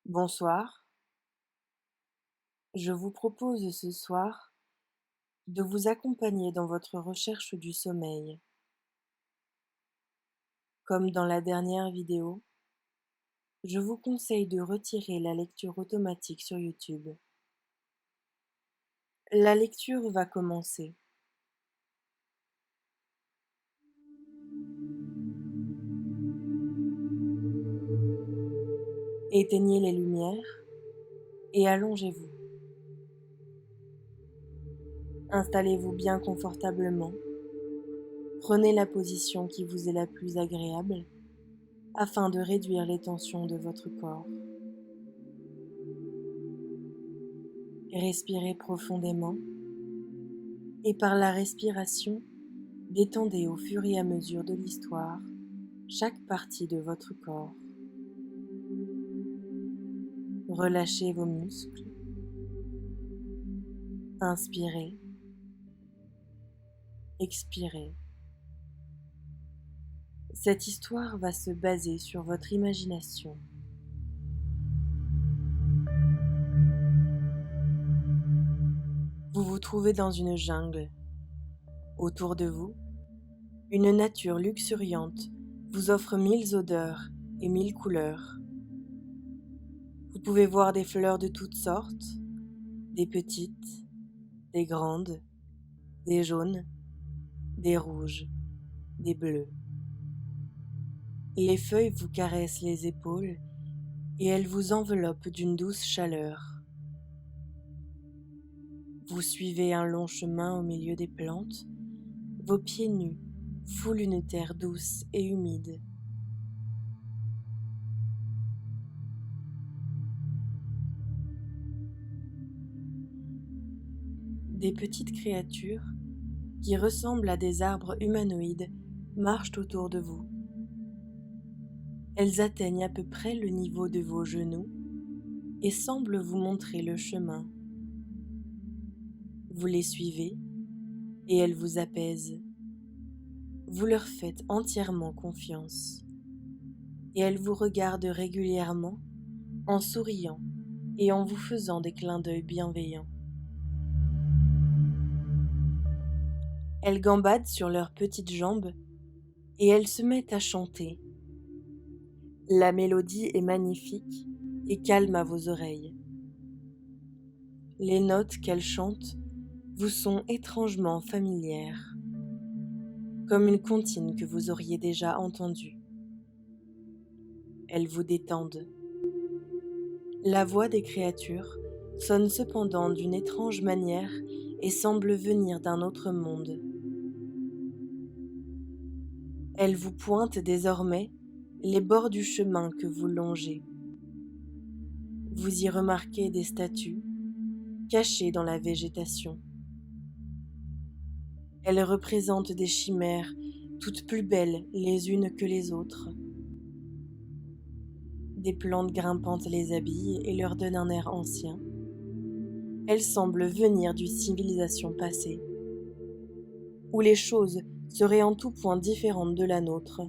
Bonsoir, je vous propose ce soir de vous accompagner dans votre recherche du sommeil. Comme dans la dernière vidéo, je vous conseille de retirer la lecture automatique sur YouTube. La lecture va commencer. Éteignez les lumières et allongez-vous. Installez-vous bien confortablement. Prenez la position qui vous est la plus agréable afin de réduire les tensions de votre corps. Respirez profondément et par la respiration, détendez au fur et à mesure de l'histoire chaque partie de votre corps. Relâchez vos muscles. Inspirez. Expirez. Cette histoire va se baser sur votre imagination. Vous vous trouvez dans une jungle. Autour de vous, une nature luxuriante vous offre 1000 odeurs et 1000 couleurs. Vous pouvez voir des fleurs de toutes sortes, des petites, des grandes, des jaunes, des rouges, des bleus. Les feuilles vous caressent les épaules et elles vous enveloppent d'une douce chaleur. Vous suivez un long chemin au milieu des plantes, vos pieds nus foulent une terre douce et humide. Des petites créatures qui ressemblent à des arbres humanoïdes marchent autour de vous. Elles atteignent à peu près le niveau de vos genoux et semblent vous montrer le chemin. Vous les suivez et elles vous apaisent. Vous leur faites entièrement confiance et elles vous regardent régulièrement en souriant et en vous faisant des clins d'œil bienveillants. Elles gambadent sur leurs petites jambes et elles se mettent à chanter. La mélodie est magnifique et calme à vos oreilles. Les notes qu'elles chantent vous sont étrangement familières, comme une comptine que vous auriez déjà entendue. Elles vous détendent. La voix des créatures sonne cependant d'une étrange manière et semble venir d'un autre monde. Elles vous pointent désormais les bords du chemin que vous longez. Vous y remarquez des statues cachées dans la végétation. Elles représentent des chimères toutes plus belles les unes que les autres. Des plantes grimpantes les habillent et leur donnent un air ancien. Elles semblent venir d'une civilisation passée, où les choses seraient en tout point différentes de la nôtre.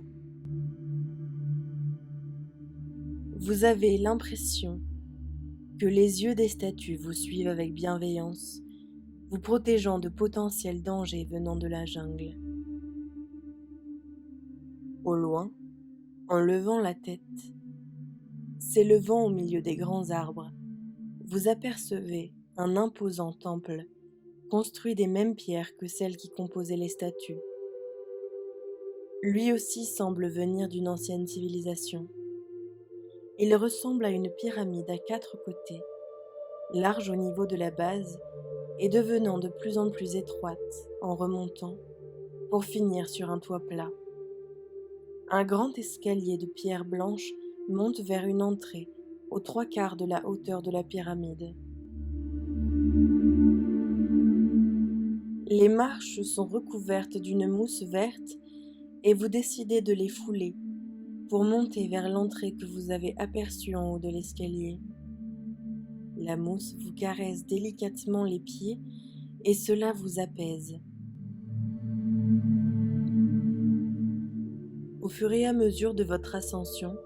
Vous avez l'impression que les yeux des statues vous suivent avec bienveillance, vous protégeant de potentiels dangers venant de la jungle. Au loin, en levant la tête, s'élevant au milieu des grands arbres, vous apercevez un imposant temple construit des mêmes pierres que celles qui composaient les statues. Lui aussi semble venir d'une ancienne civilisation. Il ressemble à une pyramide à 4 côtés, large au niveau de la base et devenant de plus en plus étroite en remontant pour finir sur un toit plat. Un grand escalier de pierre blanche monte vers une entrée aux 3/4 de la hauteur de la pyramide. Les marches sont recouvertes d'une mousse verte et vous décidez de les fouler pour monter vers l'entrée que vous avez aperçue en haut de l'escalier. La mousse vous caresse délicatement les pieds et cela vous apaise. Au fur et à mesure de votre ascension,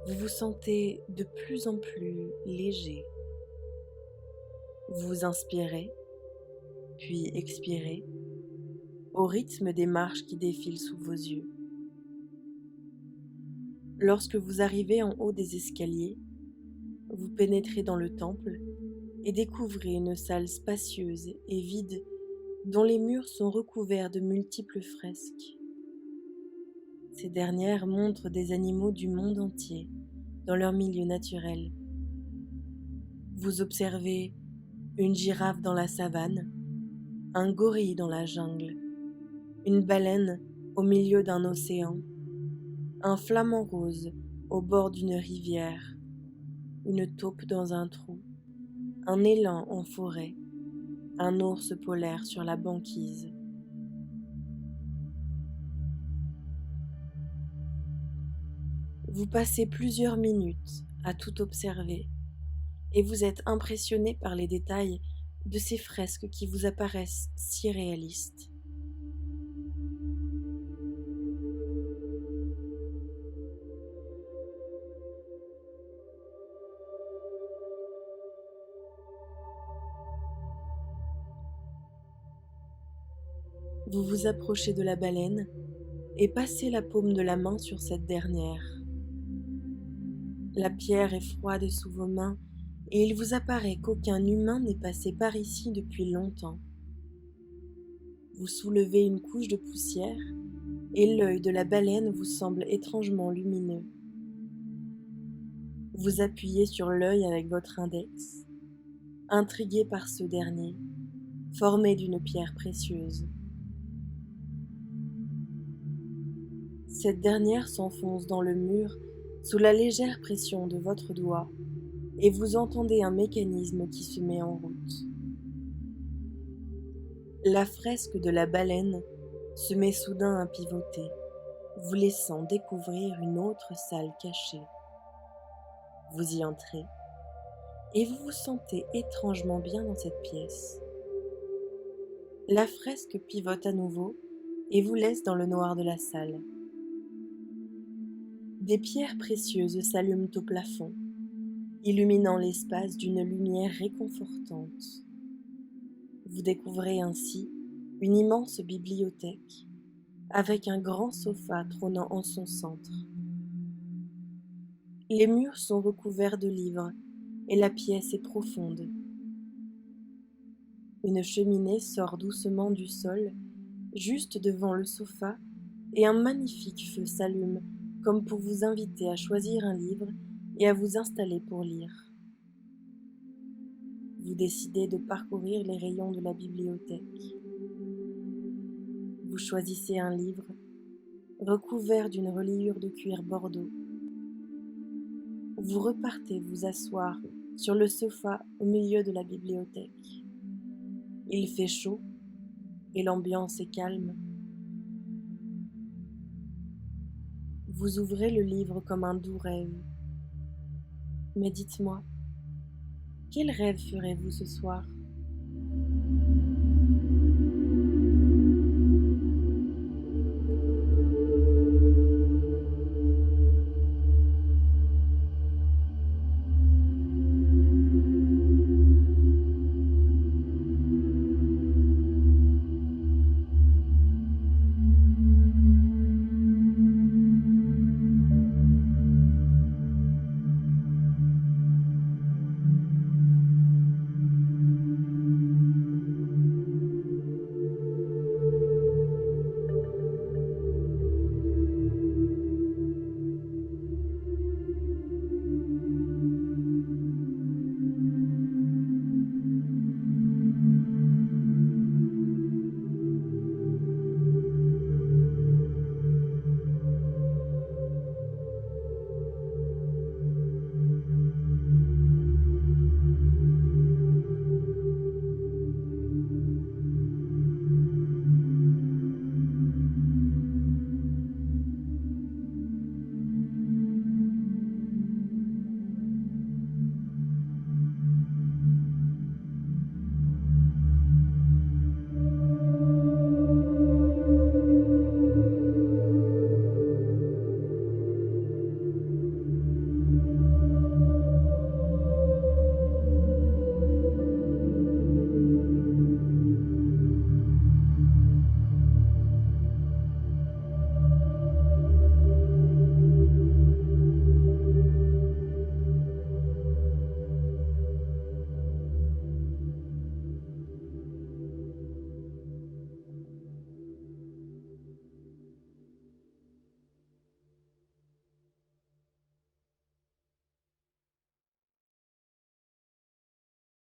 Vous vous sentez de plus en plus léger. Vous inspirez, puis expirez, au rythme des marches qui défilent sous vos yeux. Lorsque vous arrivez en haut des escaliers, vous pénétrez dans le temple et découvrez une salle spacieuse et vide dont les murs sont recouverts de multiples fresques. Ces dernières montrent des animaux du monde entier dans leur milieu naturel. Vous observez une girafe dans la savane, un gorille dans la jungle, une baleine au milieu d'un océan, un flamant rose au bord d'une rivière, une taupe dans un trou, un élan en forêt, un ours polaire sur la banquise. Vous passez plusieurs minutes à tout observer et vous êtes impressionné par les détails de ces fresques qui vous apparaissent si réalistes. Vous vous approchez de la baleine et passez la paume de la main sur cette dernière. La pierre est froide sous vos mains et il vous apparaît qu'aucun humain n'est passé par ici depuis longtemps. Vous soulevez une couche de poussière et l'œil de la baleine vous semble étrangement lumineux. Vous appuyez sur l'œil avec votre index, intrigué par ce dernier, formé d'une pierre précieuse. Cette dernière s'enfonce dans le mur sous la légère pression de votre doigt et vous entendez un mécanisme qui se met en route. La fresque de la baleine se met soudain à pivoter, vous laissant découvrir une autre salle cachée. Vous y entrez et vous vous sentez étrangement bien dans cette pièce. La fresque pivote à nouveau et vous laisse dans le noir de la salle. Des pierres précieuses s'allument au plafond, illuminant l'espace d'une lumière réconfortante. Vous découvrez ainsi une immense bibliothèque, avec un grand sofa trônant en son centre. Les murs sont recouverts de livres et la pièce est profonde. Une cheminée sort doucement du sol, juste devant le sofa, et un magnifique feu s'allume comme pour vous inviter à choisir un livre et à vous installer pour lire. Vous décidez de parcourir les rayons de la bibliothèque. Vous choisissez un livre recouvert d'une reliure de cuir bordeaux. Vous repartez vous asseoir sur le sofa au milieu de la bibliothèque. Il fait chaud et l'ambiance est calme. Vous ouvrez le livre comme un doux rêve. Mais dites-moi, quel rêve ferez-vous ce soir ?